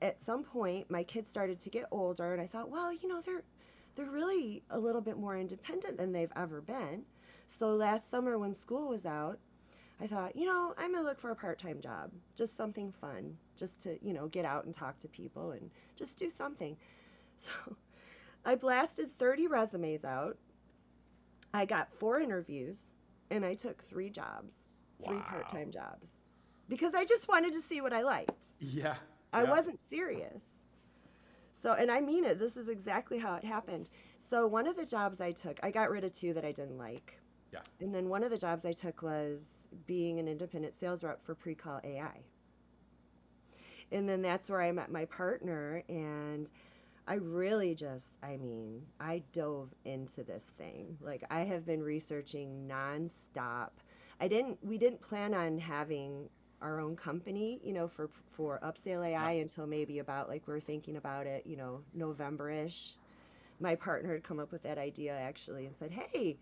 at some point my kids started to get older, and I thought, well, they're really a little bit more independent than they've ever been. So last summer when school was out, I thought, I'm going to look for a part-time job, just something fun, just to, get out and talk to people and just do something. So I blasted 30 resumes out. I got 4 interviews, and I took 3 jobs, 3 Wow. part-time jobs, because I just wanted to see what I liked. Yeah. I Yeah. wasn't serious. So, and I mean it, this is exactly how it happened. So, one of the jobs I took, I got rid of 2 that I didn't like. Yeah. And then one of the jobs I took was being an independent sales rep for PreCallAI. And then that's where I met my partner, and I really just, I dove into this thing. Like, I have been researching nonstop. We didn't plan on having our own company, for Yeah. UpSaleAI until maybe about, like, we are thinking about it, November-ish. My partner had come up with that idea actually and said, "Hey,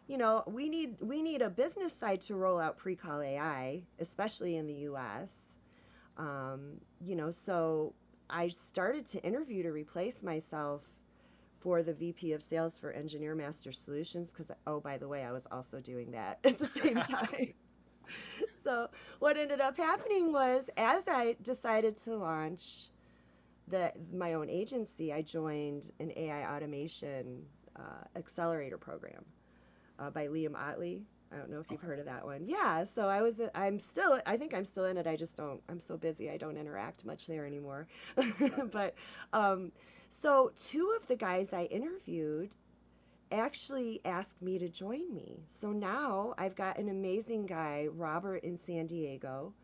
we need a business side to roll out pre-call AI, especially in the U.S." So I started to interview to replace myself for the VP of Sales for Engineer Master Solutions because, oh, by the way, I was also doing that at the same time. So what ended up happening was, as I decided to launch my own agency, I joined an AI automation accelerator program by Liam Otley. I don't know if you've Okay. heard of that one. Yeah, so I think I'm still in it. I just don't, I'm so busy, I don't interact much there anymore. But um, so 2 of the guys I interviewed actually asked me to join me. So now I've got an amazing guy, Robert, in San Diego,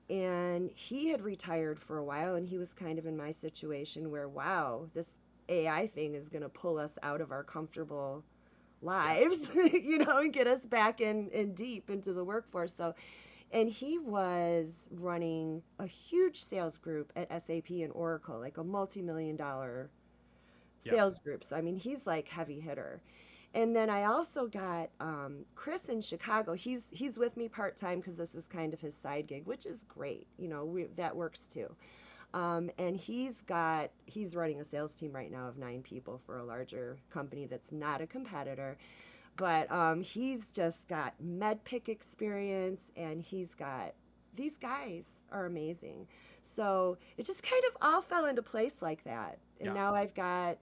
and he had retired for a while, and he was kind of in my situation where, wow, this AI thing is going to pull us out of our comfortable Yeah. lives, and get us back in deep into the workforce. So, and he was running a huge sales group at SAP and Oracle, like a multi-million dollar Yeah. sales group. So, I mean, he's like heavy hitter. And then I also got Chris in Chicago. He's with me part time because this is kind of his side gig, which is great. That works too. And he's running a sales team right now of 9 people for a larger company that's not a competitor. But he's just got med pick experience, and these guys are amazing. So it just kind of all fell into place like that. And Yeah. now I've got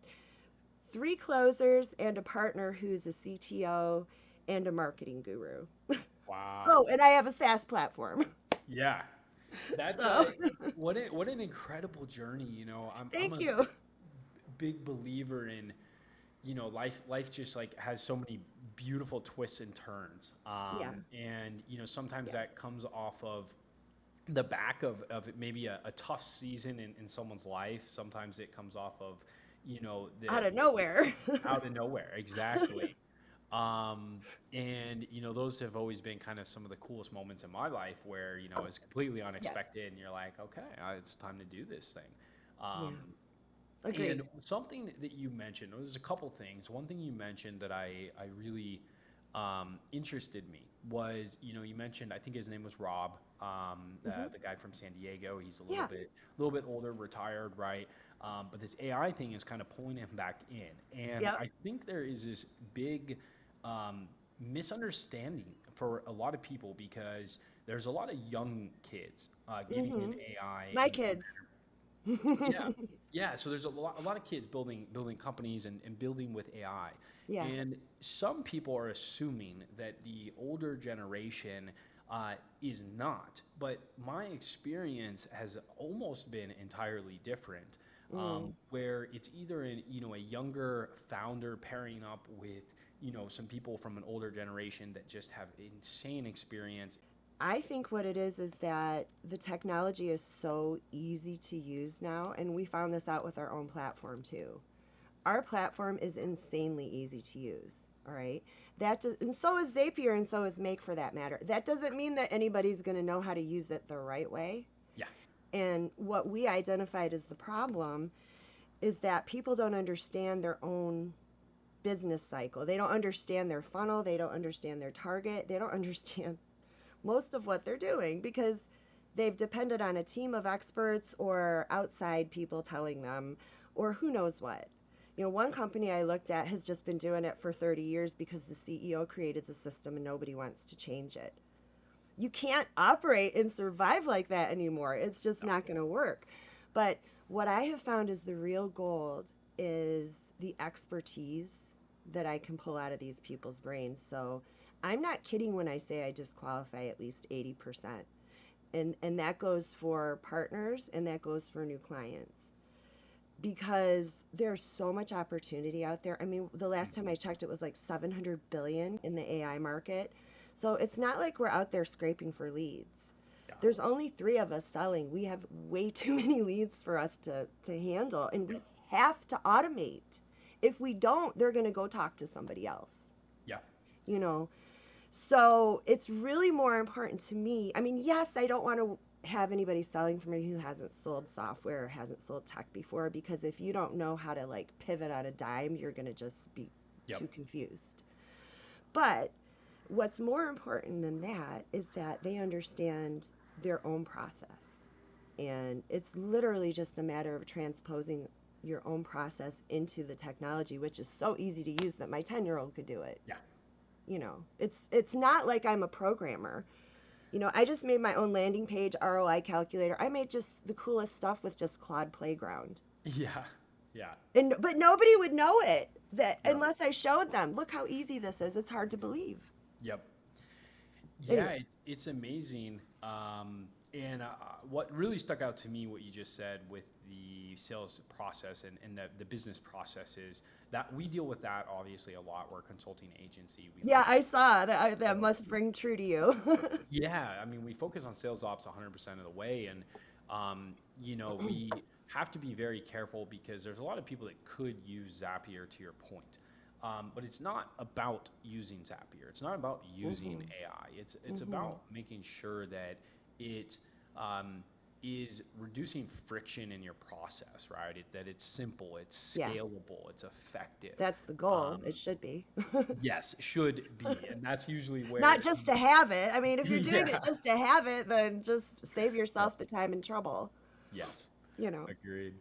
3 closers and a partner who's a CTO and a marketing guru. Oh, Wow. and I have a SaaS platform. Yeah. That's So what an incredible journey, I'm thank a you. big believer in, life just like has so many beautiful twists and turns. Yeah, And sometimes yeah. that comes off of the back of maybe a tough season in someone's life. Sometimes it comes off of, Out of the nowhere. out of nowhere. Exactly. Um, and those have always been kind of some of the coolest moments in my life where, it's completely Yeah, unexpected and you're like, okay, it's time to do this thing. yeah. Um, and Agreed. something that you mentioned, there's a couple things. One thing you mentioned that I really interested me was, you mentioned, I think his name was Rob, Hmm. the guy from San Diego. He's a Yeah, little bit older, retired, right? But this AI thing is kind of pulling him back in, and yep, I think there is this big misunderstanding for a lot of people because there's a lot of young kids getting in hmm. AI My and kids. yeah, yeah. So there's a lot of kids building companies and building with AI, Yeah. and some people are assuming that the older generation is not. But my experience has almost been entirely different, Mm. where it's either a younger founder pairing up with some people from an older generation that just have insane experience. I think what it is that the technology is so easy to use now, and we found this out with our own platform too. Our platform is insanely easy to use. All right. And so is Zapier, and so is Make, for that matter. That doesn't mean that anybody's going to know how to use it the right way. Yeah, And what we identified as the problem is that people don't understand their own business cycle. They don't understand their funnel. They don't understand their target. They don't understand most of what they're doing because they've depended on a team of experts or outside people telling them, or who knows what. One company I looked at has just been doing it for 30 years because the CEO created the system and nobody wants to change it. You can't operate and survive like that anymore. It's just not going to work. But what I have found is the real gold is the expertise that I can pull out of these people's brains. So I'm not kidding when I say I disqualify at least 80%. And that goes for partners and that goes for new clients. Because there's so much opportunity out there. I mean, the last time I checked, it was like 700 billion in the AI market. So it's not like we're out there scraping for leads. Yeah. There's only 3 of us selling. We have way too many leads for us to handle, and we have to automate. If we don't, they're going to go talk to somebody else. Yeah. So it's really more important to me. I mean, yes, I don't want to have anybody selling for me who hasn't sold software or hasn't sold tech before, because if you don't know how to like pivot on a dime, you're going to just be too confused. But what's more important than that is that they understand their own process. And it's literally just a matter of transposing your own process into the technology, which is so easy to use that my 10-year-old could do it. Yeah. It's not like I'm a programmer. I just made my own landing page, ROI calculator. I made just the coolest stuff with just Claude Playground. Yeah. Yeah. But nobody would know it unless I showed them. Look how easy this is. It's hard to believe. Yep. Yeah, it's amazing. And what really stuck out to me, what you just said with the sales process and the business process, is that we deal with that obviously a lot. We're a consulting agency. I saw that. That must ring true to you. Yeah, I mean, we focus on sales ops 100% of the way, and we have to be very careful because there's a lot of people that could use Zapier, to your point. But it's not about using Zapier. It's not about using AI. It's about making sure that it is reducing friction in your process, right? That it's simple, it's scalable, it's effective. That's the goal. It should be. Yes, should be. And that's usually where... Not just to have it. I mean, if you're doing it just to have it, then just save yourself the time and trouble. Yes. You know. Agreed.